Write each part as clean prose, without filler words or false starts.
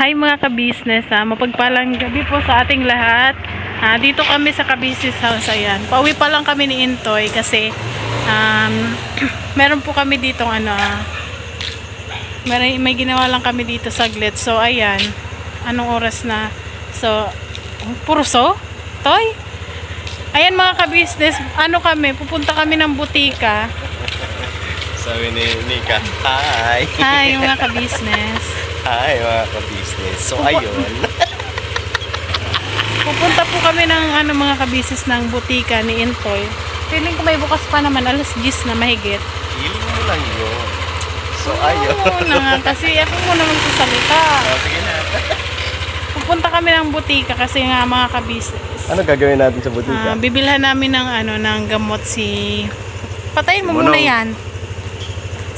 Hi mga ka-business, mapagpalang gabi po sa ating lahat. Dito kami sa ka-business house, ayan. Pauwi pa lang kami ni Intoy kasi meron po kami dito may ginawa lang kami dito saglit. So ayan, anong oras na? So, puruso? Toy? Ayan mga ka-business, pupunta kami ng butika. Sabi ni Nika, hi! Hi mga ka-business. Hi mga ka-business. So ayun. Pupunta po kami ng mga ka-business ng butika ni Intoy. Feeling ko may bukas pa naman, alas 10 na mahigit. Feeling mo lang yun. So ayun. Kasi ako muna magsasalita. Sige na. Pupunta kami ng butika kasi nga mga ka-business. Ano gagawin natin sa butika? Bibilhan namin ng gamot si... Patayin mo muna yan.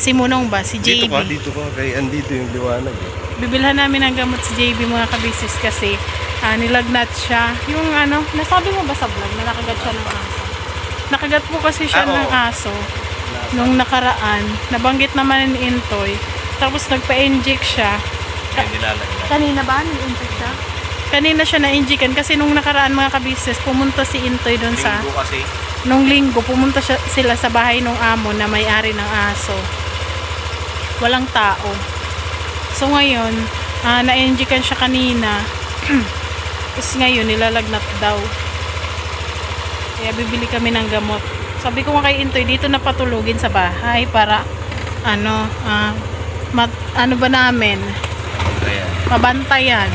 Si Munong ba? Si JB. Dito ka. Kaya andito yung liwanag eh. Bibilhan namin ng gamot si JB mga ka-business kasi nilagnat siya. Yung nasabi mo ba sa vlog na nakagat siya ng aso? Nakagat po kasi siya ng aso nung nakaraan. Nabanggit naman ni Intoy. Tapos nagpa-inject siya. Kanina ba? Ni-inject siya? Kanina siya na-injectan kasi nung nakaraan mga ka-business pumunta si Intoy doon sa... Nung linggo pumunta sila sa bahay ng amo na may-ari ng aso. Walang tao. So ngayon, na-injectan siya kanina. Tapos ngayon, nilalagnat daw. Kaya bibili kami ng gamot. Sabi ko nga kay Intoy, dito na patulugin sa bahay para mabantayan.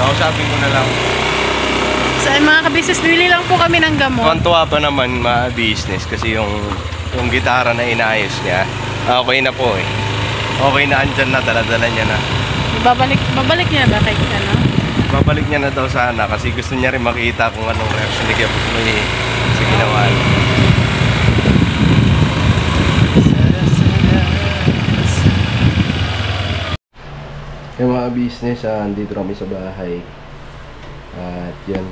Kausapin ko na lang. So mga ka-business, bibili lang po kami ng gamot. Tuwan-tuwa pa naman mga business kasi yung gitara na inayos niya, okay na po eh. Okay na, andyan na, dala-dala niya na. Babalik niya ba kay Babalik niya na daw sana kasi gusto niya rin makita kung anong reaction ni Kevin sa ginawa niya. Yung mga business, andito kami sa bahay. At yan,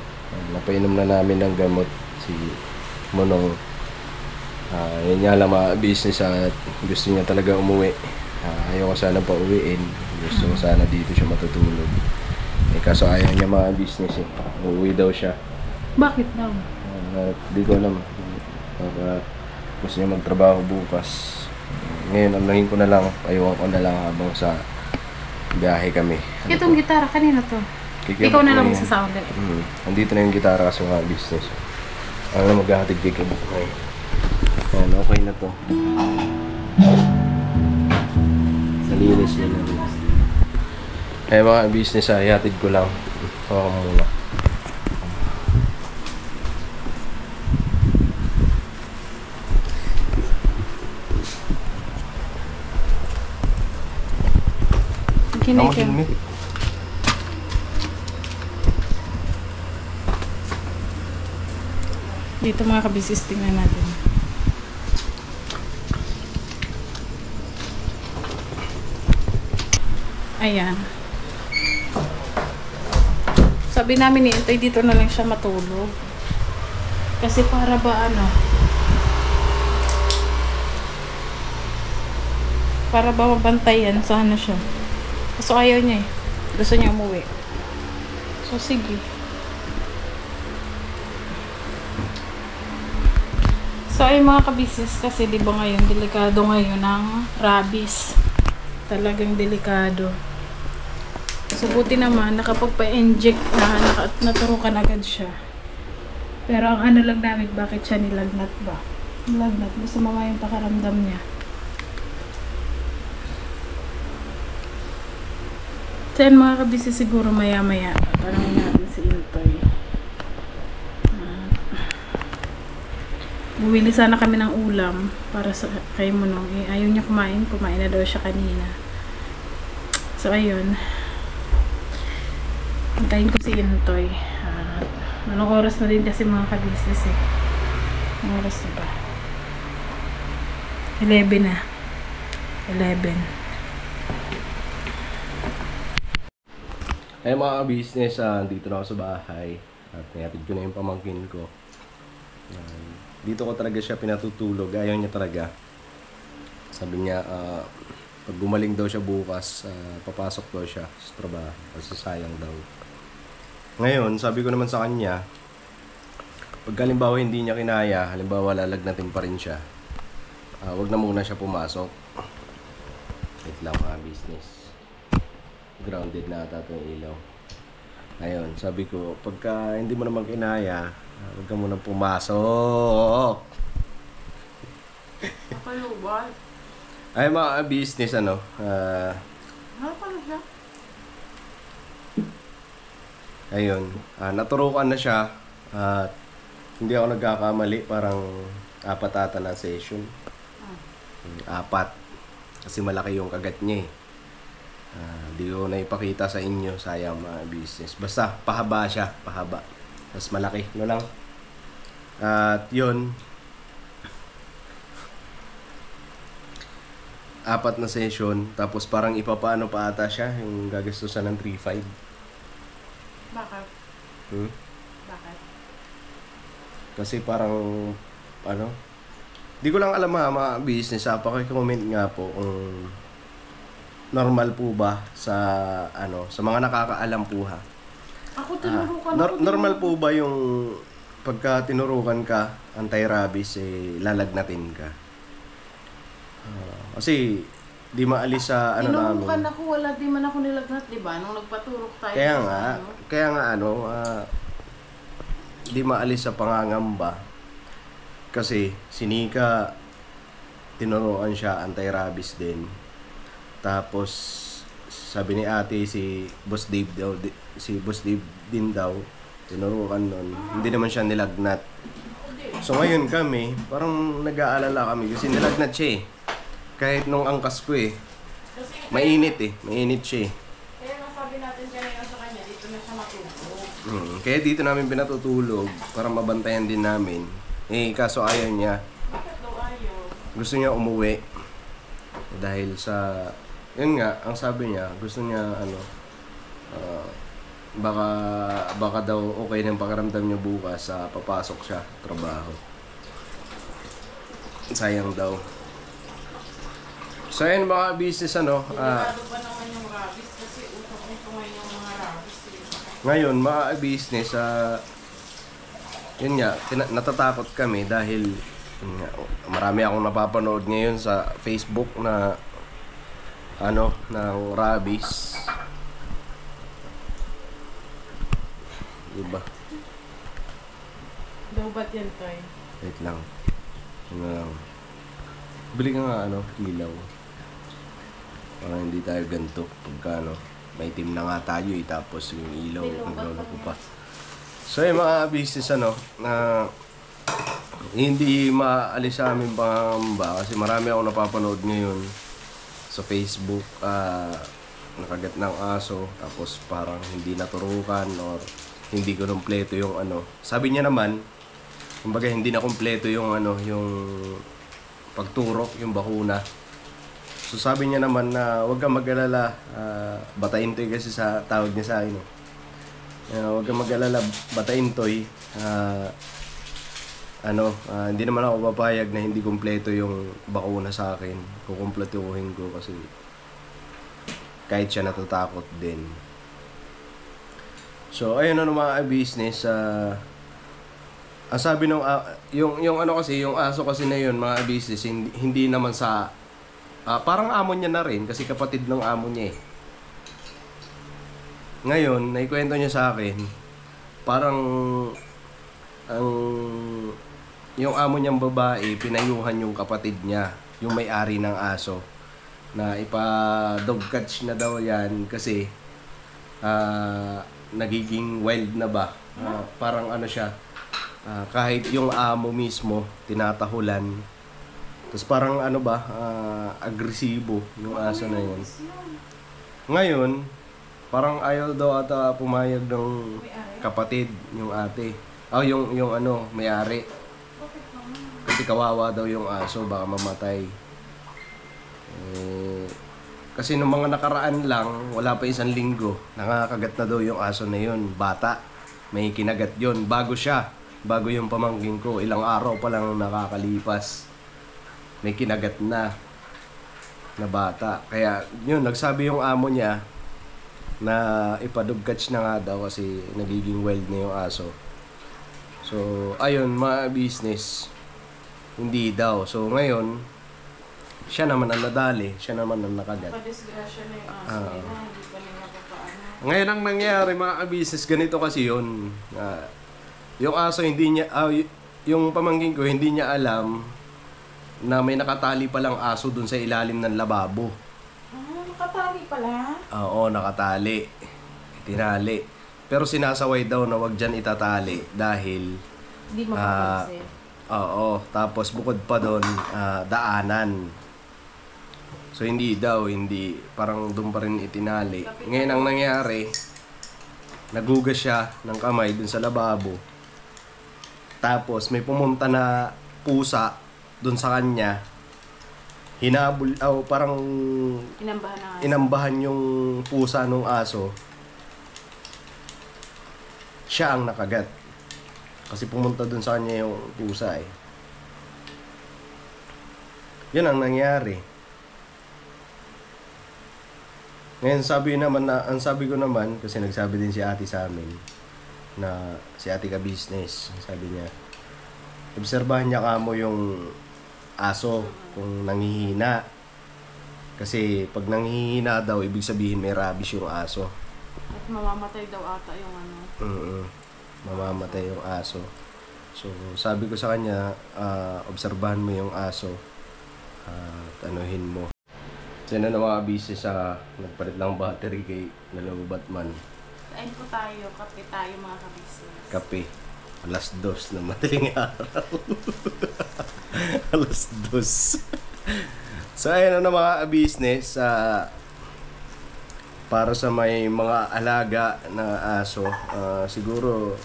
napainom na namin ng gamot si Monong. Yan nga lang mga business at gusto niya talaga umuwi. Ayaw ko sana pa uwiin. Gusto ko sana dito siya matutulog. Kaso ayaw niya mga business eh. Uuwi daw siya. Bakit daw? Di ko alam. Gusto niya magtrabaho bukas. Ngayon, ang naging ko na lang, ayaw ko na lang habang sa biyahe kami. Itong gitara, kanina to? Ikaw na lang magsasound. Andito na yung gitara kasi mga business. Ano na maghahatid kay Kevin. Ayan, okay na to. Nalinis niya na rin. Kaya mga business, ihatid ko lang. Hawa ka muna. Kinig. Dito mga ka-business, tingnan natin. Ayan. Sabi namin ni Intoy, dito na lang siya matulog. Kasi para ba para ba mabantayan sana siya. Kaso ayaw niya eh. Gusto niya umuwi. So sige. So ay mga ka-business kasi di ba ngayon, delikado ngayon ng rabies. Talagang delikado. So buti naman nakapagpa-inject na naturukan agad siya. Pero ang lang namin, bakit siya nilagnat ba? Nilagnat, gusto mama yung pakaramdam niya. So yan mga ka-business, siguro maya-maya tanongin natin si Intoy. Bumili sana kami ng ulam para kay Munong. Ayaw niya kumain na daw siya kanina. So ayun, antayin ko si Intoy. Anong oras na din kasi mga ka-business eh. Anong oras na ba? 11 na. 11. Ay mga business, dito na ako sa bahay at nihatid ko na yung pamangkin ko. Dito ko talaga siya pinatutulog, ayaw niya talaga. Sabi niya, Pag gumaling daw siya bukas, papasok daw siya sa trabaho kasi sayang daw. Ngayon, sabi ko naman sa kanya, pag halimbawa hindi niya kinaya, halimbawa lalagnatin pa rin siya, wag na muna siya pumasok. Wait lang mga business. Grounded na ata itong ilaw. Ngayon, sabi ko, pagka hindi mo naman kinaya, wag ka muna pumasok. Nakalubat. Ay mga business, ano Pala siya? ayun, naturukan na siya at hindi ako nagkakamali, parang 4 ata na session. 4 kasi malaki yung kagat niya eh. Di ko na ipakita sa inyo, sayang mga business. Basta pahaba siya, pahaba. Mas malaki, no lang. At yun, 4 na session, tapos parang ipapaano pa ata siya, yung gagastusan ng 3,500. Bakit? Hmm? Bakit? Kasi parang, ano, di ko lang alam mga business, paki-comment nga po kung normal po ba sa, ano, sa mga nakakaalam po ha. Ako tinurukan Normal po ba yung pagka tinurukan ka, anti-rabies, lalagnatin ka? Kasi, di maalis sa, ano namin. Tinurukan ako, wala di man ako nilagnat, di ba? Nung nagpaturok tayo. Kaya nga, di maalis sa pangangamba. Kasi, si Nika, tinuruan siya, anti-rabies din. Tapos, sabi ni ate, si Boss Dave din daw, tinurukan nun. Hindi naman siya nilagnat. So, ngayon kami, parang nag-aalala kami kasi nilagnat siya eh. Kahit nung angkas ko eh. Mainit siya eh. Kaya nasabi natin kanina sa kanya, dito na siya matulog. Kaya dito namin pinatutulog para mabantayan din namin. Kaso ayaw niya. Bakit daw ayaw? Gusto niya umuwi. Dahil sa... Yun nga, ang sabi niya, gusto niya baka daw okay ng pakiramdam niya bukas sa papasok siya, trabaho. Sayang daw. So ayun mga business Delikado pa naman yung rabies kasi utok-utok ngayon yung mga rabies. Ngayon mga business, yun nga, natatakot kami dahil yun nga, marami akong napapanood ngayon sa Facebook na ng rabies. Diba? Daw ba't yan, Toy? Wait lang. Bili ka nga ilaw. Para hindi tayo ganito pagka may team na nga tayo tapos yung ilaw nagloloko pa. So yung mga business na hindi maalis sa amin pangamba kasi marami akong napapanood ngayon sa Facebook, nakagat ng aso tapos parang hindi naturukan or hindi ko kumpleto yung sabi niya naman kumbaga hindi na kumpleto yung yung pagturok, yung bakuna. So sabi niya naman na huwag kang mag-alala, Bataintoy kasi sa tawag niya sa akin. Huwag kang mag-alala, Bataintoy. Hindi naman ako papayag na hindi kumpleto yung bakuna sa akin. Kukumpletuhin ko kasi kahit siya natatakot din. So ayun mga business, ang sabi nung yung kasi yung aso kasi na yun mga business hindi naman sa parang amo niya na rin kasi kapatid ng amo niya eh. Ngayon, naikwento niya sa akin, parang yung amo niyang babae, pinayuhan yung kapatid niya, yung may-ari ng aso, na ipa-dog catch na daw yan kasi nagiging wild na ba. Parang siya, kahit yung amo mismo, tinatahulan. Tapos parang agresibo yung aso na yun. Ngayon, parang ayaw daw ata pumayag ng kapatid, yung ate. Yung may-ari. Kasi kawawa daw yung aso, baka mamatay. Kasi nung mga nakaraan lang, wala pa 1 linggo, nakakagat na daw yung aso na yun. Bata, may kinagat yun. Bago yung pamangkin ko, ilang araw pa lang nakakalipas. May kinagat na. na bata. Kaya yun, nagsabi yung amo niya na ipa-dog catch na nga daw kasi nagiging wild na yung aso. So, ayun, mga business, hindi daw. So, ngayon, siya naman ang nadali, siya naman ang nakagat. Pa-disgrasya na yung aso nila, hindi pa nila papaano. Ngayon ang nangyari, mga business, ganito kasi yun. Yung aso, hindi niya, yung pamangkin ko, hindi niya alam na may nakatali palang aso dun sa ilalim ng lababo. Nakatali pala? Oo, nakatali. Tinali. Pero sinasaway daw na wag dyan itatali dahil Hindi mapapansin. oo, tapos bukod pa doon, daanan. So hindi daw, hindi, parang doon pa rin itinali. Ngayon ang nangyari, nagugas siya ng kamay dun sa lababo. Tapos may pumunta na pusa dun sa kanya. Hinabol, parang inambahan yung pusa ng aso. Siya ang nakagat. Kasi pumunta dun sa kanya yung pusa eh. Yun ang nangyari. Ngayon ang sabi ko naman, kasi nagsabi din si ate sa amin, na si ate ka business, sabi niya, obserbahan niya kamo yung aso kung nanghihina. Kasi pag nanghihina daw, ibig sabihin may rabies yung aso. At mamamatay daw ata yung ano. Mamamatay yung aso. So, sabi ko sa kanya, obserbahan mo yung aso at anuhin mo. Sino na mga business nagpalit lang battery kay nalamubat man. Kain po tayo, kape tayo mga ka-business. Kape. 2:00 na madaling araw. 2:00. So, ayun na mga business. Para sa may mga alaga na aso, siguro,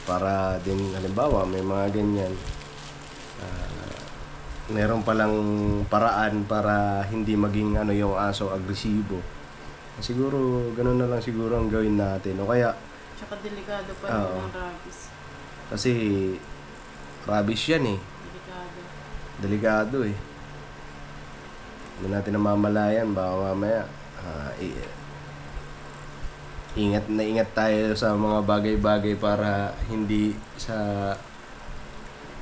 para din, halimbawa, may mga ganyan. Meron palang paraan para hindi maging yung aso agresibo. Siguro, ganun na lang siguro ang gawin natin. O kaya, Tsaka delikado pa rin ng rabies. kasi rabies yan eh. Delikado eh. Hindi natin namamalayan. Baka mamaya ingat tayo sa mga bagay-bagay para hindi sa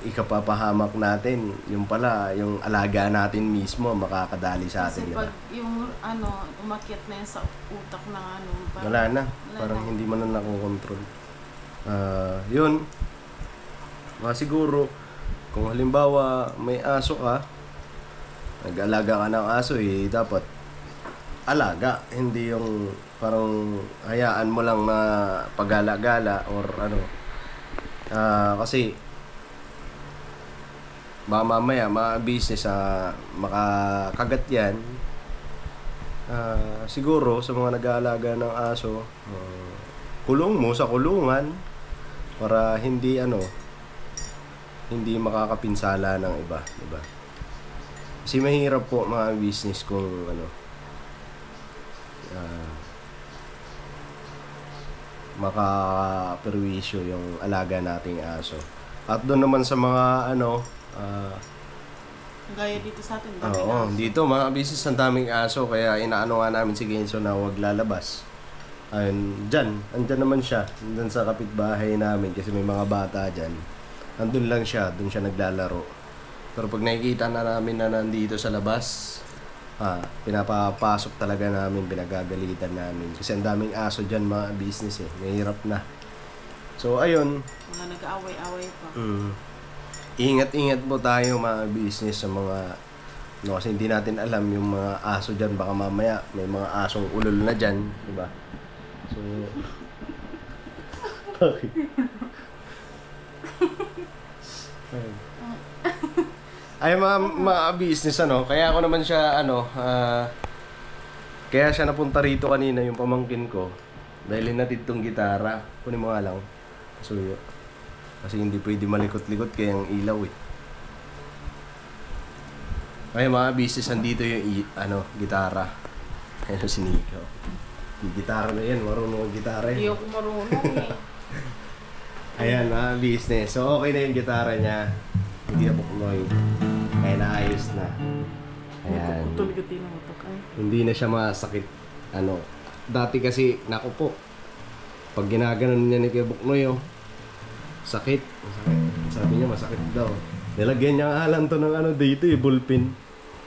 ikapapahamak natin. Yung pala, yung alaga natin mismo makakadali sa atin. Kasi pag yung umakyat na yan sa utak ng wala na. Parang hindi mo na nakokontrol. Yun. Siguro, kung halimbawa may aso ka, nag-alaga ka ng aso dapat alaga. Hindi yung parang hayaan mo lang na pagala-gala or kasi baka mamaya business makakagat yan. Siguro sa mga nag-aalaga ng aso, kulong mo sa kulungan para hindi hindi makakapinsala ng iba, diba? Kasi mahirap po mga business kung makaperwisyo yung alaga nating aso. At doon naman sa mga gaya dito sa atin, dito mga business ang daming aso, kaya inaano nga namin si Genso na huwag lalabas. Ayun, andyan naman siya, andyan sa kapitbahay namin kasi may mga bata dyan. Andun lang siya, dun siya naglalaro. Pero pag nakikita na namin na nandito sa labas, pinapapasok talaga namin, pinagagalitan namin. Kasi ang daming aso dyan mga business mahirap na. So ayun. Mga nag-aaway-aaway pa. Ingat-ingat po tayo mga business sa mga kasi hindi natin alam yung mga aso dyan. Baka mamaya may mga asong ulol na dyan, diba? So ay mga business kaya ako naman siya kaya siya napunta rito kanina yung pamangkin ko dahil hinatid tong gitara. Kunin mo nga lang suyo kasi hindi pwede malikot-likot kaya yung ilaw kaya mga business nandito yung gitara. Ayun si Nico, yung gitara na yan, marunong ang gitara Hindi ako marunong Ayan mga business, so okay na yung gitara niya, hindi na bukloy. naayos na. Ayan. Tuligatin ang utok ay. Hindi na siya masakit. Ano, dati kasi, naku po, pag ginaganon niya ni Kuya Buknoy, oh, sakit. Sabi niya, masakit daw. Nilagyan niya ang alam to ng ano dito eh, bullpen.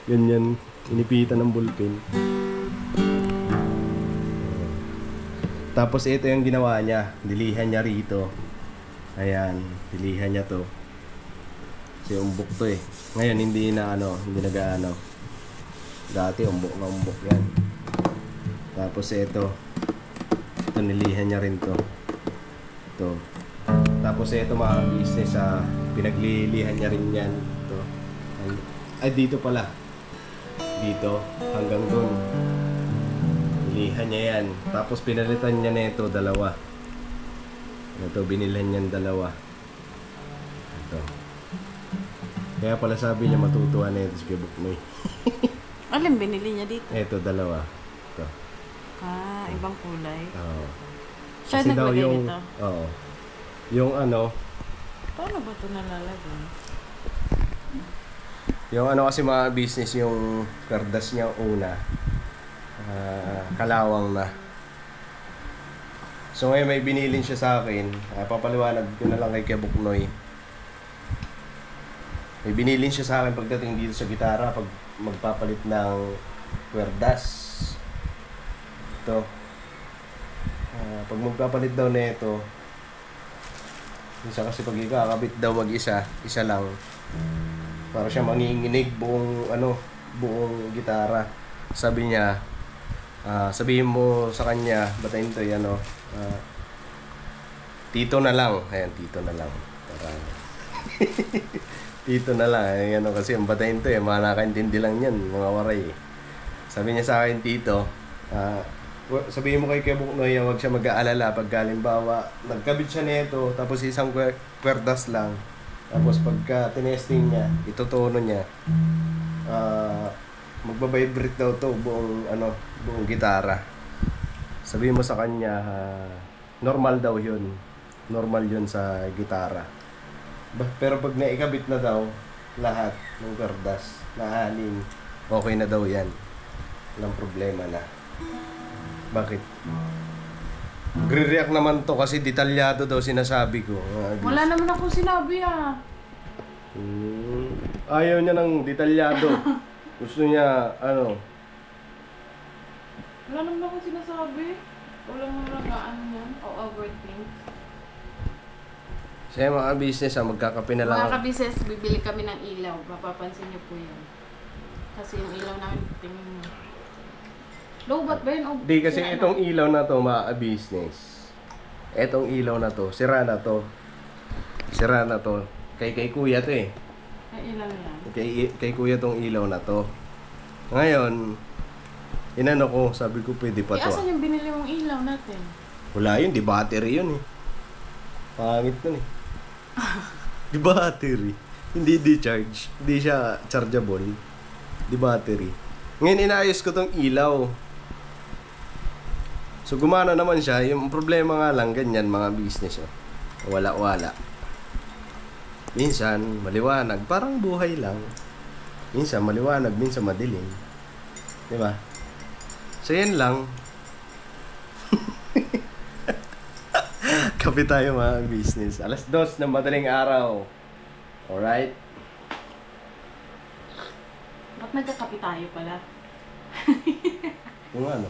Ganyan, inipitan ng bullpen. Tapos ito yung ginawa niya, dilihan niya rito. Ayan, dilihan niya to. Kasi umbok to eh. Ngayon hindi na ano, hindi nag-ano. Dati umbok na umbok yan. Tapos ito nilihan niya rin to. Ito. Tapos ito mga business, pinaglilihan niya rin yan. Ito. Ay dito pala. Dito hanggang doon. Nilihan niya yan. Tapos pinalitan niya na ito, dalawa. Ito, binilhan niyan dalawa. Ito. Kaya pala sabi niya matutuwa na ito si Kuya Buknoy. Alin binili niya dito? Ito, dalawa. Ito. Ah, ibang kulay. Oo. Siya Kasi daw naglagay yung, nito? oo. Yung ano, Paano ba ito nalalagay? yung ano kasi mga business, yung kardas niya una, kalawang na. So ngayon may binilin siya sa akin, papaliwanag ko na lang kay Kuya Buknoy. May binilin siya sa akin pagdating dito sa gitara, pag magpapalit ng kwerdas. Ito. Pag magpapalit daw na ito, isa kasi pag ikakabit daw mag-isa, isa lang. Para siya manginginig buong ano, buong gitara. Sabi niya, sabihin mo sa kanya, batayin to yan, ano, tito na lang. Ayan, tito na lang. Para tito na lang. Ayan, ano, kasi ang batayin to eh, mga nakaintindi lang yan, mga waray. Sabi niya sa akin, tito, sabihin mo kay Kuya Buknoy, huwag siya mag-aalala pag halimbawa nagkabit siya nito tapos isang kwerdas lang, tapos pagka tinesting niya, itutono niya, magbabibrate daw to buong ano, buong gitara. Sabihin mo sa kanya, normal daw yun, normal yun sa gitara. Pero pag naikabit na daw lahat ng kwerdas na anim, okay na daw yan, walang problema na. Bakit? Magre-react naman to kasi detalyado daw sinasabi ko. Wala naman akong sinabi ah. Ayaw niya ng detalyado. Gusto niya, ano? Wala naman akong sinasabi. Walang ano yan. O overthink. Saya mga business, magkakape na lang. Mga kabises, bibili kami ng ilaw. Mapapansin niyo po yan. Kasi yung ilaw namin, tingin mo. Lowbat ba yun? Di kasi itong ilaw na to, mga business. Itong ilaw na to, sira na to. Sira na to. Kay kuya to eh. Ay, ilaw yan. Kay kuya tong ilaw na to. Ngayon, inano ko, sabi ko pwede pa to. Asan yung binili mong ilaw natin? Wala yun, di battery yun eh. Pangit nun eh. Di battery. Hindi di-charge. Hindi siya chargeable. Di battery. Ngayon inaayos ko tong ilaw. So gumana naman siya. Yung problema nga lang, ganyan mga business. Oh. Wala-wala. Minsan, maliwanag. Parang buhay lang. Minsan, maliwanag. Minsan, madilim. Diba? So yan lang. Kape tayo mga business. 2:00 ng madaling araw. Alright? Ba't nagkakapi tayo pala? Kung ano?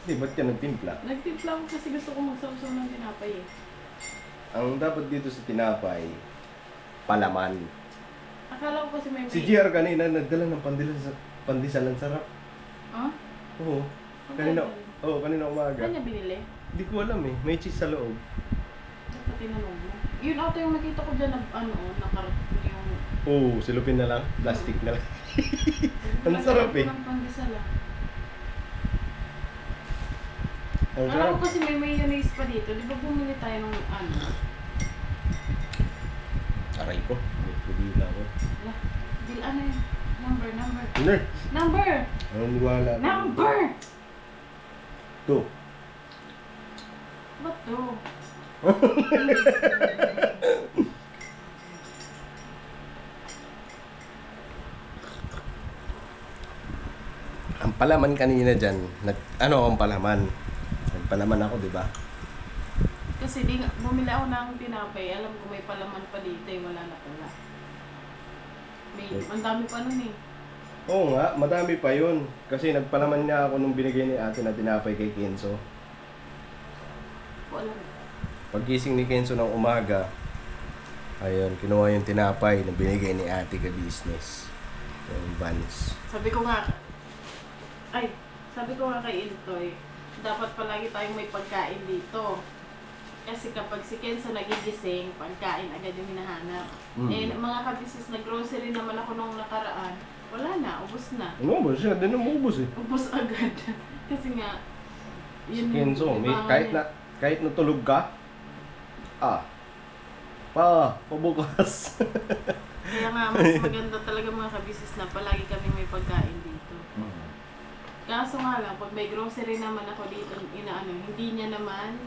Hindi, ba't ka nagtimpla? Nagtimpla ko kasi gusto ko magsawsaw ng tinapay eh. Ang dapat dito sa tinapay, palaman. Akala ko kasi may... Si GR kanina nagdala ng pandesal ang sarap. Huh? Oo. Kanina umaga. Saan niya binili? Hindi ko alam eh. May cheese sa loob. Dapat tinanong mo. Yun ata yung nakita ko dyan na yung... Oo, silupin na lang. Plastic na lang. Ang sarap eh. Ang pandesal ah. Ang Alam sarap. ko kasi may mayonnaise pa dito. Di ba bumili tayo ng ano? Aray ko. Hindi na ako. Wala. Ano yun? Number. Hindi. Number! Ang wala. Number! 2. Ba't to? palaman kanina dyan. Ano ang palaman? Nagpalaman ako, di ba? Kasi di nga, bumili ako ng tinapay. Alam ko may palaman pa dito eh. Wala na pala. Ang dami pa nun eh. Oo nga, madami pa yun. Kasi nagpalaman niya ako nung binigay ni ate na tinapay kay Kenzo. Wala. Paggising ni Kenzo ng umaga, ayun, kinuha yung tinapay na binigay ni ate ka business. Yung Vans. Sabi ko nga kay Intoy, dapat palagi tayong may pagkain dito. Kasi kapag si Kenzo nagigising, pagkain agad yung hinahanap. Eh, mga kabisis na grocery naman ako nung nakaraan, wala na, ubos na. Umubos siya, din umubos eh. Ubos agad. Kasi nga, Si Kenzo, kahit natulog ka, pabukas. Kaya nga, mas maganda talaga mga kabisis na palagi kami may pagkain dito. Kaso nga lang, pag may grocery naman ako dito, hindi niya naman,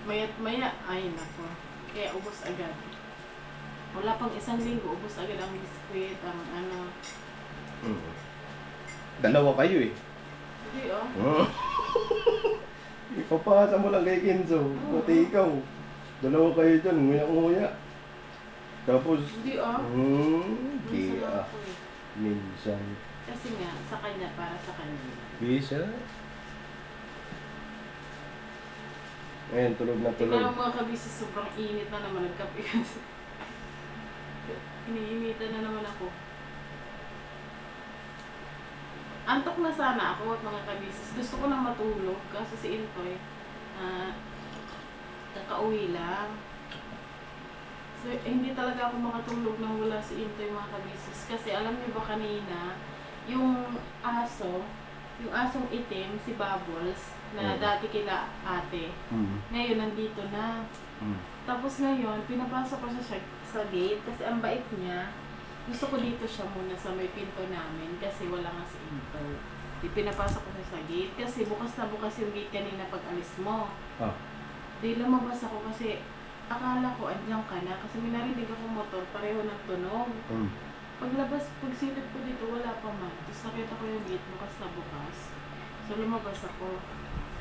maya't maya, ay nako, kaya ubos agad. Wala pang isang linggo, ubos agad ang biskwit, ang ano. Dalawa kayo eh. Hindi oh. Ipapasa mo lang kay Kenzo, pati ikaw. Dalawa kayo dyan, nguya-nguya. Tapos, Hindi oh. Minsan Minsan ako eh. minsan. Kasi nga, sa kanya, para sa kanya. Bisa. Ayan, tulog na tulog. Tingnan mo mga kabisis, sobrang init na naman, nagkape kasi. Iniinitan na naman ako. Antok na sana ako at mga kabisis. Gusto ko na matulog, kasi si Intoy, kakauwi lang. So, hindi talaga ako makatulog nang wala si Intoy mga kabisis. Kasi alam niyo ba kanina, yung asong itim, si Bubbles, na dati kila ate, ngayon nandito na. Tapos ngayon, pinapasok ko siya sa gate kasi ang bait niya. Gusto ko dito siya muna sa may pinto namin kasi wala nga si Intoy. Pinapasok ko siya sa gate kasi bukas na bukas yung gate kanina pag alis mo. Di lumabas ako kasi akala ko andyan ka na kasi may narinig akong motor, pareho ng tunog. Paglabas, pagsilip ko dito, wala pa man. Tapos nakita ko yung gate bukas na bukas. So lumabas ako.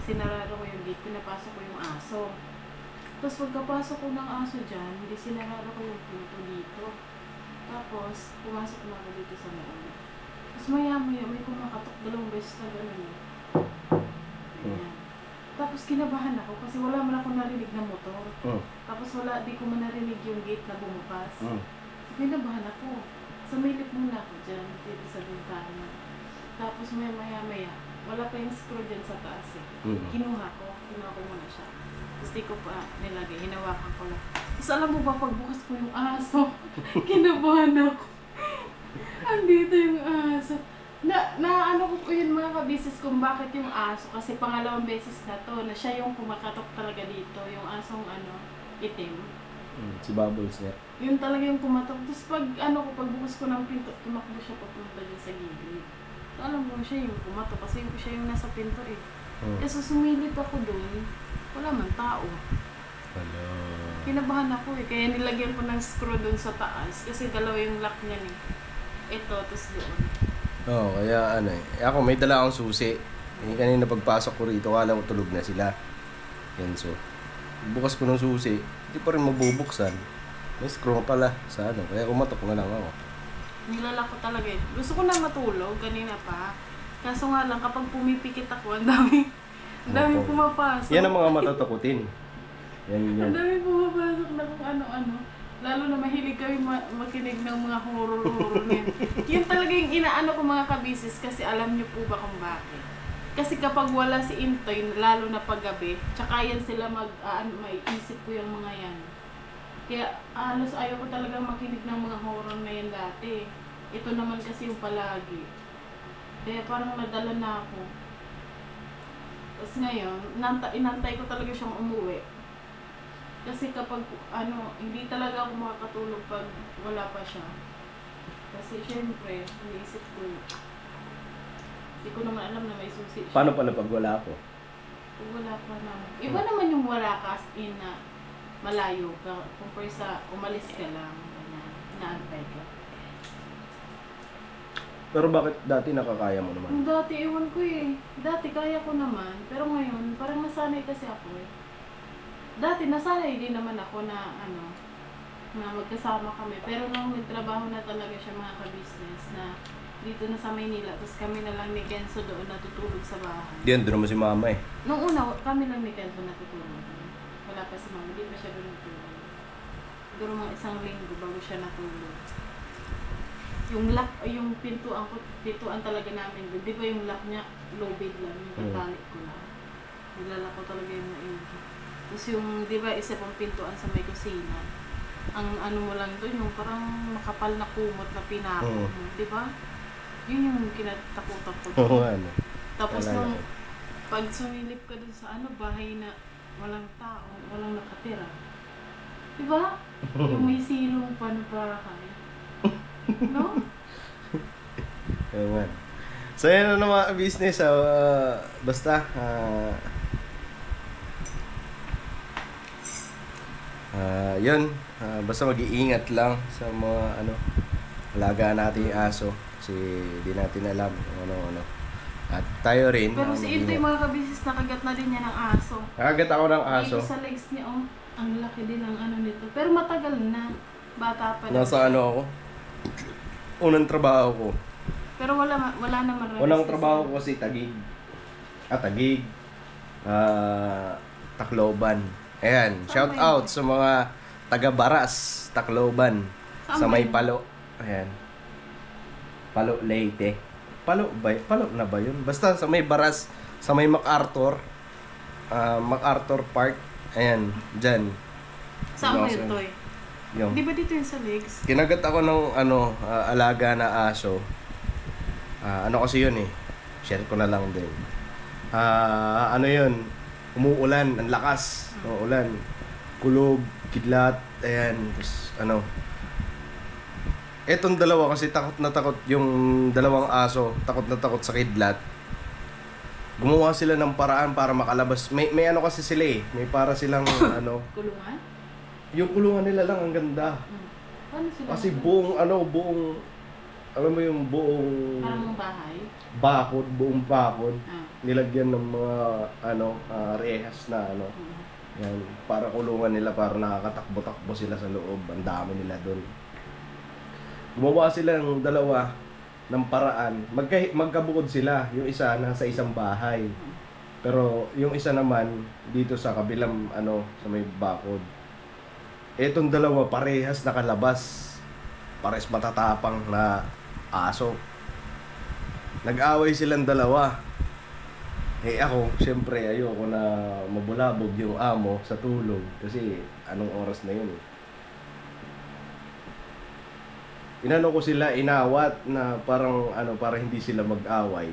Sinarado ko yung gate, pinapasok ko yung aso. Tapos pagkapasok ko ng aso dyan, hindi sinarado ko yung pinto dito. Tapos, pumasok na ako dito sa loob. Tapos maya-maya, may kumakatok 2 beses na gano'n. Ayan. Tapos kinabahan ako kasi wala man ako narinig na motor. Tapos di ko man narinig yung gate na bumukas. So, kinabahan ako. Sumilip muna ako dyan, dito sa bintana. Tapos maya-maya, wala pa yung screw dyan sa taas eh. Kinuha ko muna siya. Tapos di ko pa nilagay, hinawakan ko lang. Tapos alam mo ba, pagbukas ko yung aso, kinabahan ako. Andito yung aso. Naano ko yun mga kabisis kung bakit yung aso. Kasi pangalawang beses na to, na siya yung kumakatok talaga dito. Yung asong itim. Si Bubbles niya. Yun talaga yung kumatok. Tapos pagbukas ko ng pinto, tumakbo siya papunta dyan sa gilid. So, alam mo, siya yung kumatok kasi siya yung nasa pinto eh. Kasi sumilip ako dun, wala man tao. Hello. Kinabahan ako eh. Kaya nilagyan ko ng screw dun sa taas. Kasi dalawa yung lock niya eh. Ito, tapos doon. Kaya ako may dala akong susi. Kanina pagpasok ko rito, akala ko tulog na sila. Kenzo. Bukas ko ng susi, hindi pa rin mabubuksan. May screw pala sa kaya kumatok na lang ako. Nilalak ko talaga eh. Gusto ko na matulog, kanina pa. Kaso nga lang, kapag pumipikit ako, ang daming pumapasok. Yan ang mga matatakutin. Yan. Ang daming pumapasok na kung ano-ano. Lalo na mahilig kami makinig ng mga horror-horror na yun. Yun talaga yung inaano ko mga kabisis kasi alam niyo po ba kung bakit. Kasi kapag wala si Intoy, lalo na paggabi, tsaka yan sila may isip ko yung mga yan. Kaya halos ayaw ko talaga makinig ng mga horror na yan dati. Ito naman kasi yung palagi. Kaya parang nadala na ako. Tapos ngayon, inantay ko talaga siyang umuwi. Kasi kapag hindi talaga ako makakatulog pag wala pa siya. Kasi syempre, iniisip ko, hindi ko naman alam na may susi siya. Paano pala pag wala ako? Pag wala pa naman. Iba naman yung wala ka as in na malayo ka. Compare sa umalis ka lang, ganyan, inaantay ka. Pero bakit dati nakakaya mo naman? Yung dati, ewan ko eh. Dati kaya ko naman. Pero ngayon, parang nasanay kasi ako eh. Dati nasanay din naman ako na na magkasama kami. Pero nung nagtrabaho na talaga siya mga ka-business na dito na sa Maynila, tapos kami na lang ni Kenzo doon natutulog sa bahay. Diyan, doon naman si mama eh. Nung una, kami lang ni Kenzo natutulog. Wala pa si mama, di pa siya doon natulog. Siguro mga 1 linggo bago siya natulog. Yung lock, yung pintuan talaga namin doon. Di ba yung lock niya, low bid lang, yung pagtalik ko lang. Nilalak ko talaga yung maigi. Tapos yung, di ba, isa pang pintuan sa may kusina. Ang ano mo lang doon, yung parang makapal na kumot na pinako mo, di ba? Yun yung kinatakutan ko. Oo, ano. Tapos nung pag sumilip ka dun sa bahay na walang tao, walang nakatira. Di ba? Yung may silong pa na bahay. No? Ewan. So yan na mga business. Basta yun. Basta mag-iingat lang sa mga alagaan natin yung aso. Kasi di natin alam kung ano. At tayo rin. Pero si Ito yung mga kabisis, nakagat na din niya ng aso. Nakagat ako ng aso. Ay, sa legs niya, ang laki din ng nito. Pero matagal na. Bata pa na. Nasa ako. Unang trabaho ko. Pero wala naman. Unang trabaho ko si Taguig. Taguig. Tacloban. Ayan, shout out sa mga taga Baras, Tacloban. Sa may Palo. Ayan. Palo Leyte. Palo na ba yun? Basta sa may Baras, sa may MacArthur. MacArthur Park. Ayan, dyan. Saan mo yun, Toy? Yung. Di ba dito yung sa legs? Kinagat ako ng alaga na aso. Kasi yun eh. Share ko na lang din. Yun. Umuulan, ang lakas. Ulan. Kulog, kidlat, ayan. Tapos etong dalawa kasi takot na takot yung dalawang aso. Takot na takot sa kidlat. Gumawa sila ng paraan para makalabas. May kasi sila eh. May para silang Kulungan? Yung kulungan nila lang ang ganda. Paano sila? Kasi buong alam mo yung buong parang bahay? Bakod, buong bakod. Nilagyan ng mga rehas na yan, para kulungan nila, para nakakatakbo-takbo sila sa loob. Ang dami nila doon. Gumawa sila ng dalawa ng paraan. Magkabukod sila. Yung isa nasa isang bahay. Pero yung isa naman dito sa kabilang sa may bakod. Etong dalawa parehas nakalabas. Parehas matatapang na aso. Nag-away silang dalawa. Ako, syempre ayoko na mabulabog yung amo sa tulog kasi anong oras na yun eh. Inano ko sila, inawat na parang para hindi sila mag-away.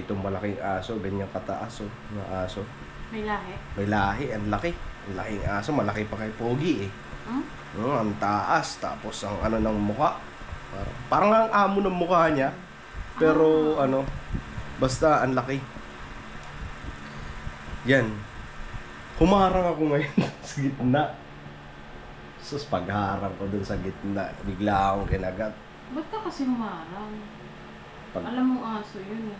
Itong malaking aso, ganyan kataas na aso. May lahi? May lahi, ang laki. Ang laking aso, malaki pa kay Pogi eh. Ang taas, tapos ang ng mukha. Parang ang amo ng mukha niya. Pero basta ang laki. Yan. Humarang ako ngayon sa gitna. Sus, pagharang ko dun sa gitna, bigla akong kinagat. Ba't ka kasi humarang? Alam mo aso yun eh.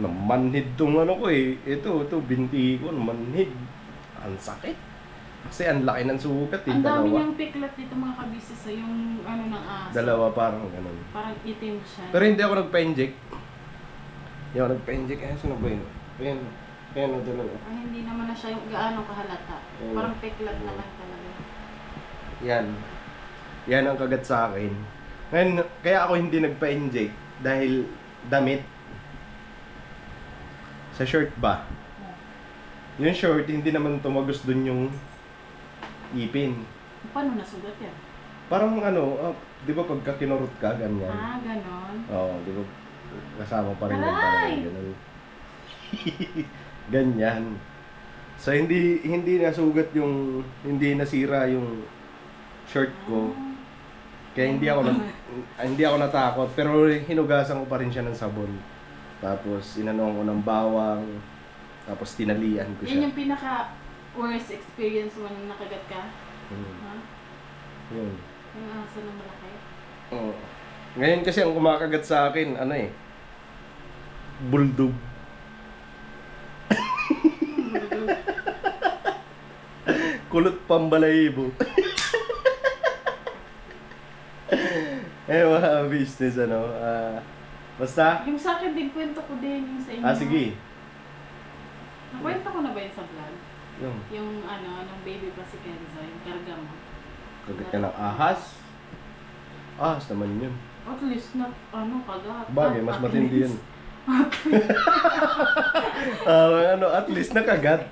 Namanhid tong ko eh. Ito, binti ko, namanhid. Ang sakit. Kasi ang laki ng sugat eh. Ang dami niyang piklat dito mga kabisnes yung ng aso. Dalawa parang ganun. Parang itim siya. Pero hindi ako nagpa-inject. Hindi ako nagpa-inject. Sino ba yun? Ayan, dalawa. Hindi naman na siya yung gaano kahalata. Parang piklat naman talaga. Yan ang kagat sa akin. Ngayon, kaya ako hindi nagpa-inject dahil damit. Sa shirt ba? Yung short, hindi naman tumagos dun yung ipin. Paano nasugat yan? Parang di ba pagka kinurot ka, ganyan? Ganon? Oo, di ba kasama pa rin yung parang ganun. Ganyan. So, hindi nasugat yung, hindi nasira yung shirt ko. Kaya hindi ako natakot, pero hinugasan ko pa rin siya ng sabon. Tapos inano ko ng bawang, tapos tinalian ko siya. Yan yung pinaka worst experience mo nung nakagat ka? Ha? Yun. Yung aso na malaki? Oo. Ngayon kasi ang kumakagat sa akin, ano eh, bulldog. Kulot pambalahibo. Mga business, ano. Basta? Yung sa akin din, kwento ko din yung sa inyo. Sige. Nakwento ko na ba yun sa vlog? Yung Yung ng baby pa si Kenzo, yung karga mo. kagat ka ng ahas. Ahas naman yun. At least na, kagat. Bagay, mas At matindi least. yun. At least nakagat.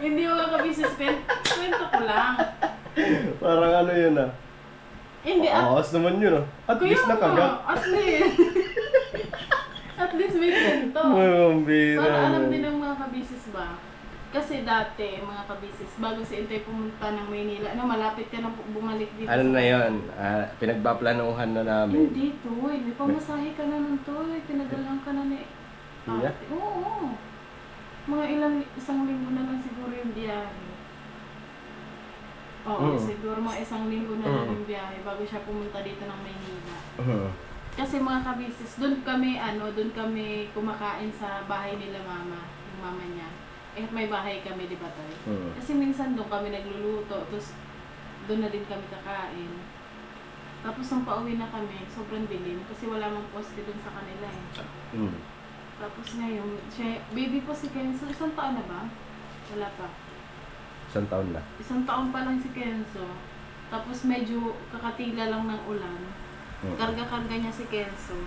Hindi ko kabisis, kwento ko lang. Parang ano yun ah. Hindi, Ahas naman yun ah. At least nakagat. At least. At least may kwento. Mambira. Para alam din ng mga kabisis ba? Kasi dati, mga kabisis, bago si Intay pumunta ng Maynila, malapit ka na bumalik dito. Ano na yun? Pinagpaplanuhan na namin. Hindi, Toy. May pamasahe ka na ng Toy. Pinadalhan ka na ni Yeah? ate. Oo. Mga isang linggo na lang siguro yung biyahe. Oo, siguro mga isang linggo na lang yung biyahe bago siya pumunta dito ng Maynila. Kasi mga kabisis, doon kami kumakain sa bahay nila mama, yung mama niya. Eh, may bahay kami, di ba, Toy? Kasi minsan doon kami nagluluto, tapos doon na din kami kakain. Tapos nung pauwi na kami, sobrang dilim kasi wala mang poste doon sa kanila eh. Tapos ngayon, baby po si Kenzo, 1 taon na ba? Wala pa. 1 taon na. 1 taon pa lang si Kenzo. Tapos medyo kakatila lang ng ulan. Karga-karga niya si Kenzo.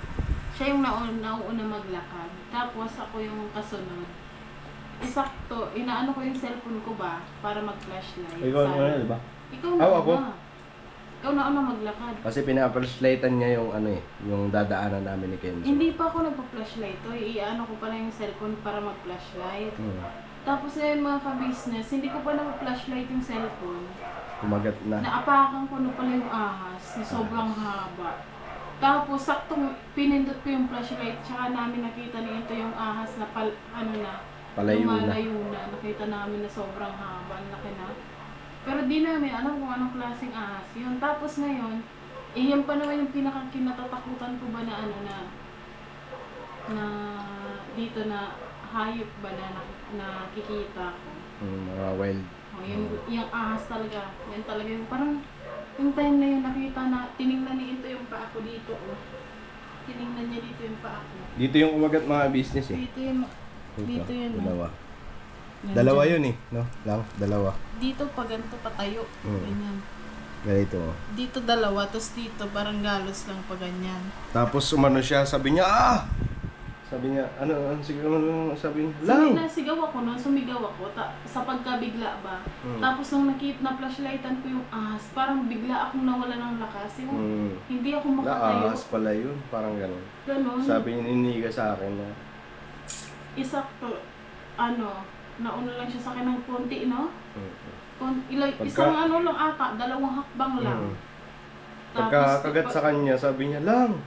Siya yung nauuna maglakad. Tapos ako yung kasunod. Isakto, inaano ko yung cellphone ko ba para mag-flashlight. Ikaw na, di ba? Ikaw na Ako. Ikaw na maglakad. Kasi pinapalashlightan niya yung yung dadaanan namin ni Kenzo. Hindi pa ako nagpa-flashlight. Iano ko pa lang yung cellphone para mag-flashlight. Tapos ngayon mga ka-business, hindi ko pa nag-flashlight yung cellphone. Kumagat na. Naapakan ko na pala yung ahas na sobrang haba. Tapos saktong pinindot ko yung flashlight, tsaka namin nakita ni ito yung ahas na Palayo na. lumalayo na. Nakita namin na sobrang haba, ang laki na. Pero di namin alam kung anong klaseng ahas yun. Tapos ngayon, yan pa naman yung pinakakinatatakutan ko ba na na dito na hayop ba na nakikita ko. Mga wild. Yung ahas talaga. Yan talaga yung parang yung time na yun nakita na tiningnan ni ito yung paa ko dito. Tiningnan niya dito yung paa ko. Dito yung kumagat mga business eh. Dito yun. Dalawa. Yan, Dalawa dyan. yun eh. No? Lang, dalawa. Dito pa ganito patayo. Ganyan. Ganito. Oh. Dito dalawa, tapos dito parang galos lang pa ganyan. Tapos umano siya, sabi niya, ah! Sabi niya, sige naman, sabi niya, lang! Nasigaw ako nun, sumigaw ako sa pagkabigla ba. Tapos nung nakita na flashlightan ko yung ahas, parang bigla akong nawala ng lakas. Yung, hindi ako makatayo. Ahas pala yun, parang gano'n. Ganon. Sabi niya, niniga sa akin na, Isakto, nauna lang siya sa akin ng konti, no? Pagka- Isang lang ata, 2 hakbang lang. pagkakagat sa kanya, sabi niya, lang!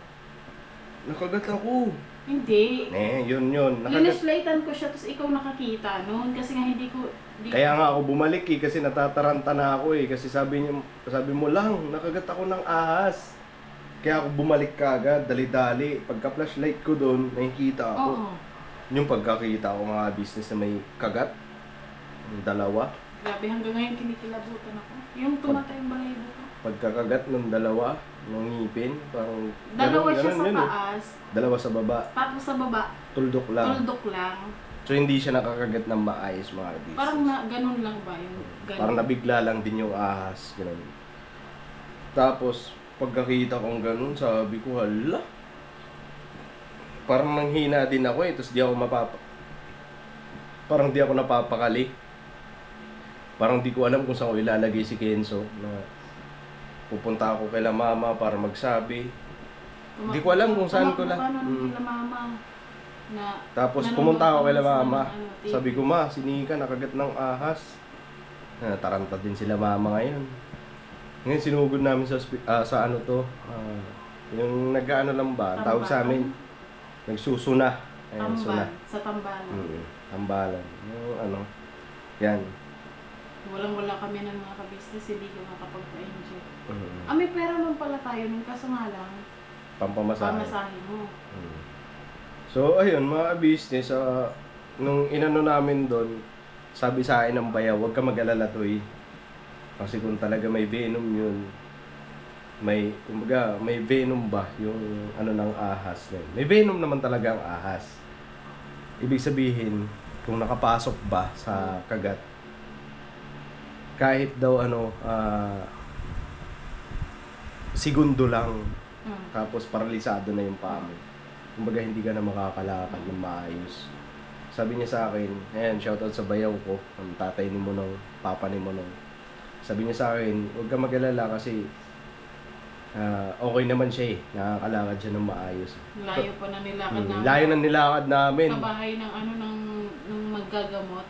Nakagat ako! Hindi. Yun. Linashlightan ko siya, tapos ikaw nakakita noon. Kasi nga hindi ko... Kaya nga ako bumalik eh, kasi natataranta na ako eh. Kasi sabi mo lang, nakagat ako ng ahas. Kaya ako bumalik kagad, dali-dali. Pagka-flashlight ko doon, nakikita ako. Oo. Yung pagkakita ko mga business na may kagat, yung 2. Grabe, hanggang ngayon kinikilabutan ako. Yung tumatay yung balahibo ko. Pagkakagat ng 2, ng ngipin, parang... 2 siya sa yun, eh. taas. 2 sa baba, Tapos sa baba, tuldok lang. tuldok lang. So hindi siya nakakagat ng maayos mga business. Parang ganun lang ba yung ganun? Parang nabigla lang din yung ahas, gano'n. Tapos, pagkakita kong gano'n, sabi ko, hala. Parang nanghina din ako eh, tapos parang di ako napapakali. Parang di ko alam kung saan ko ilalagay si Kenzo. Na pupunta ako kay mama para magsabi. Hindi ko alam kung saan ko lang. Kila mama. Tapos pumunta ako kay mama. Sabi ko, ma, si Nika nakagat ng ahas. Taranta din sila mama ngayon. Ngayon sinugod namin sa yung nag-ano lang ba, tawag sa amin. Nagsusuna. Ayan, Tambal, sa tambalan. Tambalan. Yung yan. Walang-wala kami ng mga ka-business, hindi ko makapagpa-enjoy. Mm. May pera man pala tayo, nung kaso nga lang, Pampamasahe. pamasahe mo. So, ayun, mga business, nung inano namin doon, sabi sa akin ng bayaw, huwag ka mag-alala, Toy. Kasi kung talaga may venom yun, kumbaga, may venom ba yung ano ng ahas na yun? May venom naman talaga ang ahas. Ibig sabihin, kung nakapasok ba sa kagat, kahit daw segundo lang, tapos paralisado na yung paa mo. Kumbaga, hindi ka na makakalakad ng maayos. Sabi niya sa akin, ayan, shoutout sa bayaw ko, ang tatay ni Monong, papa ni Monong. Sabi niya sa akin, huwag ka mag-alala kasi okay naman siya eh. Nakakalakad siya ng maayos. Layo pa na nilakad namin. Layo na nilakad namin. Sa bahay ng maggagamot.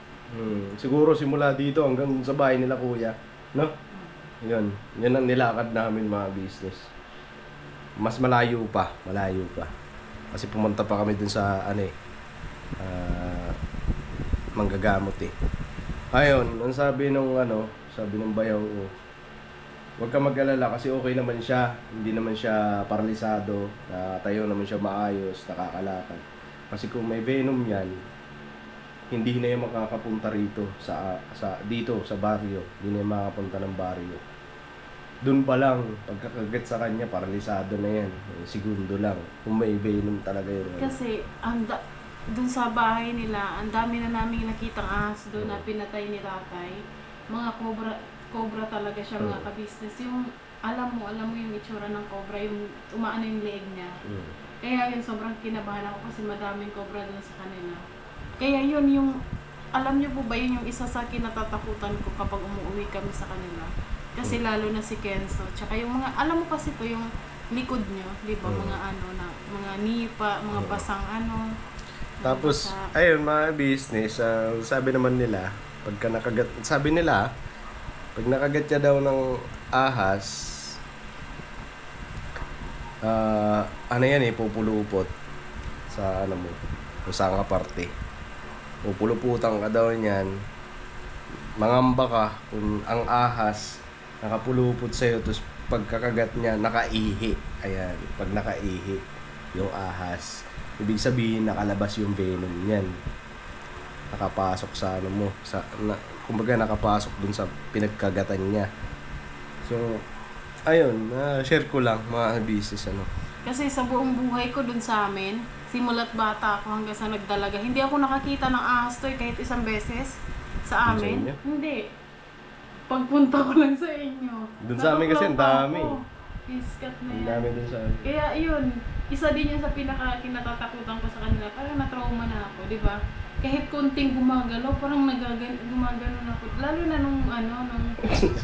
Siguro simula dito hanggang sa bahay nila kuya. No? Yun ang nilakad namin mga business. Mas malayo pa. Kasi pumunta pa kami dun sa manggagamot eh. Ayun, ang sabi ng bayaw ko, huwag ka mag-alala kasi okay naman siya. Hindi naman siya paralisado, tayo naman siya maayos, nakakalakad. Kasi kung may venom yan, hindi na yan makakapunta rito dito sa baryo. Hindi na yan makakapunta ng baryo. Doon pa lang, pagkakagat sa kanya, paralisado na yan. Segundo lang. Kung may venom talaga yun. Kasi, doon sa bahay nila, ang dami na namin nakitang ahas doon na pinatay ni tatay. Mga cobra talaga siya, mga ka-business. Yung, alam mo yung itsura ng cobra, yung umaano yung leeg niya. Kaya yun, sobrang kinabahan ako kasi madaming cobra doon sa kanila. Kaya yun, yung, alam niyo po ba yun yung isa sa kinatatakutan ko kapag umuwi kami sa kanila. Kasi lalo na si Kenzo, tsaka yung mga, alam mo kasi to yung likod nyo, di ba, mga nipa, mga basang Tapos, ayun mga business, sabi naman nila, pag nakagat niya daw ng ahas, pupulupot sa mo, kung saan ka parte. Pupuluputan ka daw niyan, mangamba ka kung ang ahas nakapulupot sa'yo, tapos pagkakagat niya, nakaihi. Ayan, pag nakaihi yung ahas, ibig sabihin nakalabas yung venom niyan. Nakapasok sa kumbaga nakapasok dun sa pinagkagatan niya. So, ayun, share ko lang mga business Kasi sa buong buhay ko dun sa amin, simula't bata ako hanggang sa nagdalaga, hindi ako nakakita ng ahas to kahit isang beses sa amin. Hindi. Pagpunta ko lang sa inyo. Dun sa amin kasi ang dami. Iskat na yan. Ang dami dun sa amin. Kaya yun, isa din yun sa kinatatakutan ko sa kanila. Parang na-trauma na ako, di ba? Kahit konting gumagalaw, parang gumagano na ako. Lalo na nung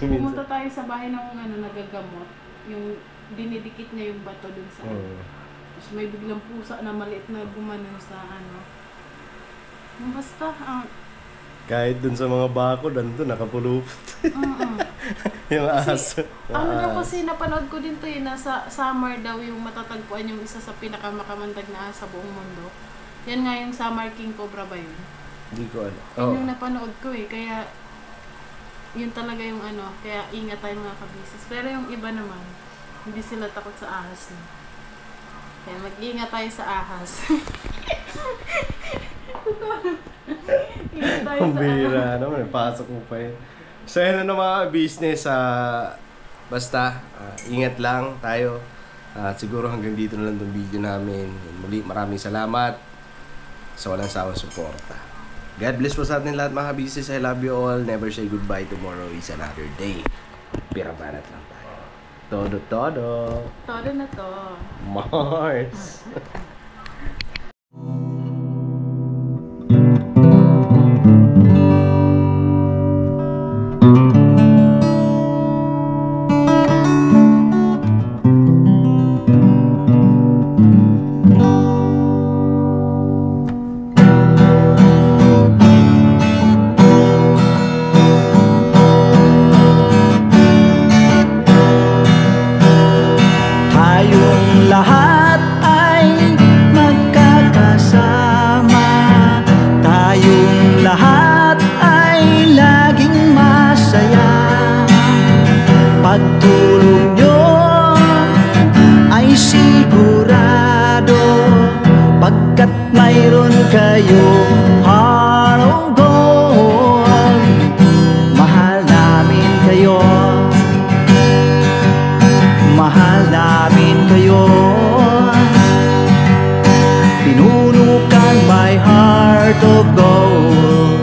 pumunta tayo sa bahay ng nagagamot. Yung dinidikit niya yung bato dun sa Tapos may biglang pusa na maliit na gumano sa Basta, kahit dun sa mga bako, nandun, nakapulupot. Yung ahas. Kasi napanood ko din to nasa Samar daw yung matatagpuan yung isa sa pinakamakamandag na ahas sa buong mundo. Yan nga yung Samar King Cobra ba yun? Hindi ko alam. Yun yung napanood ko kaya yun talaga yung kaya ingat tayo mga ka-business. Pero yung iba naman, hindi sila takot sa ahas. Kaya mag-iingat tayo sa ahas. Ang bira naman, pasok mo pa yun. So yun mga business, basta ingat lang tayo. Siguro hanggang dito na lang itong video namin. Muli maraming salamat sa walang sawang suporta. God bless po sa atin lahat mga business. I love you all. Never say goodbye. Tomorrow is another day. Pirabanat lang tayo. Todo. Todo na to. Mars. Tayong lahat ay pagtulong nyo ay sigurado, pagkat mayroon kayo heart of gold. Mahal namin kayo, mahal namin kayo. Pinunukan my heart of gold.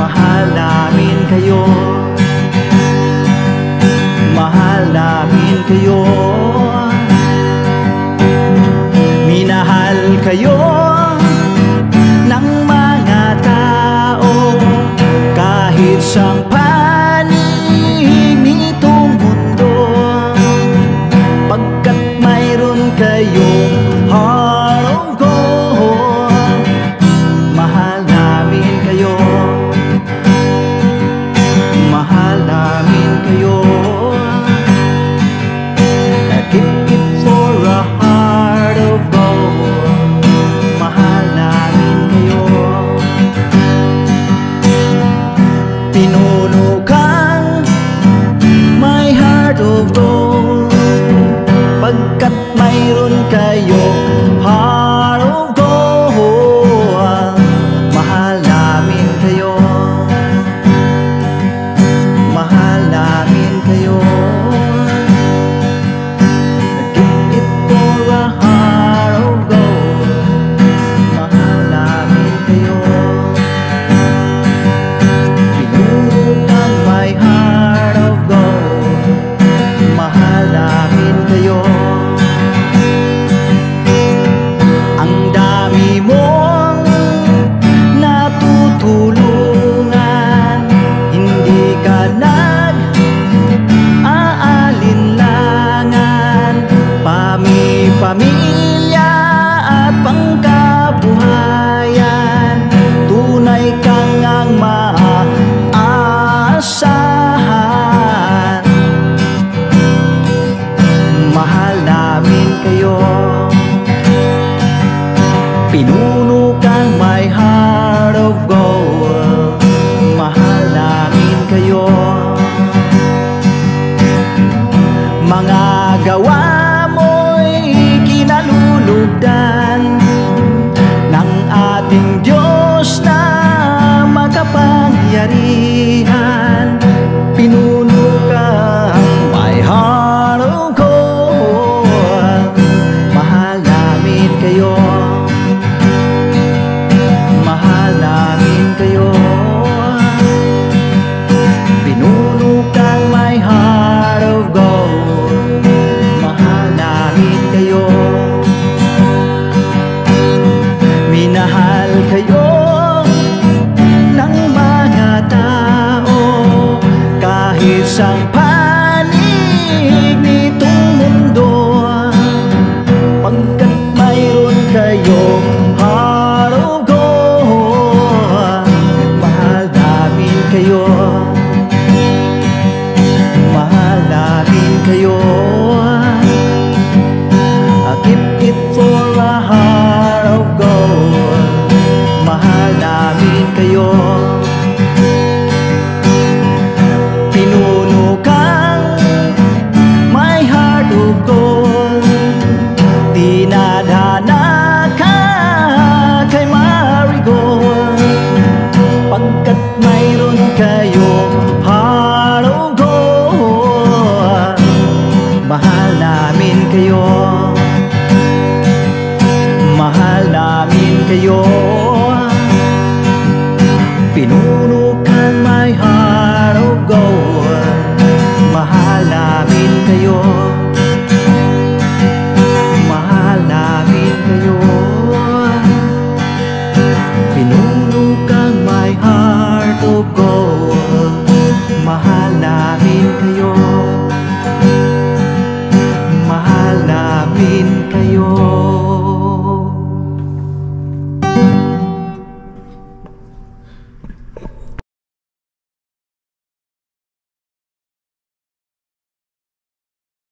Mahal namin kayo, mahal namin kayo. Minahal kayo ng mga tao kahit sang panig nitong mundo, pagkat mayroon kayong heart of gold. Mahal namin kayo, mahal namin kayo. Keep it for a heart of gold. Mahal namin kayo. Pinunukan my heart of gold, pagkat mayroon kayo heart of gold. Mahal namin kayo, mahal namin kayo. Keep it for a heart of gold. Mahal namin kayo. Pinunukan my heart of gold. Mahal namin kayo. Ang dami mong natutulungan, hindi ka nag-aalinlangan. Pamilya at pangkabuhayan, tunay kang ang maaasahan. Mahal namin kayo. Pinunukan my heart of gold. Mahal namin kayo. Mga gawa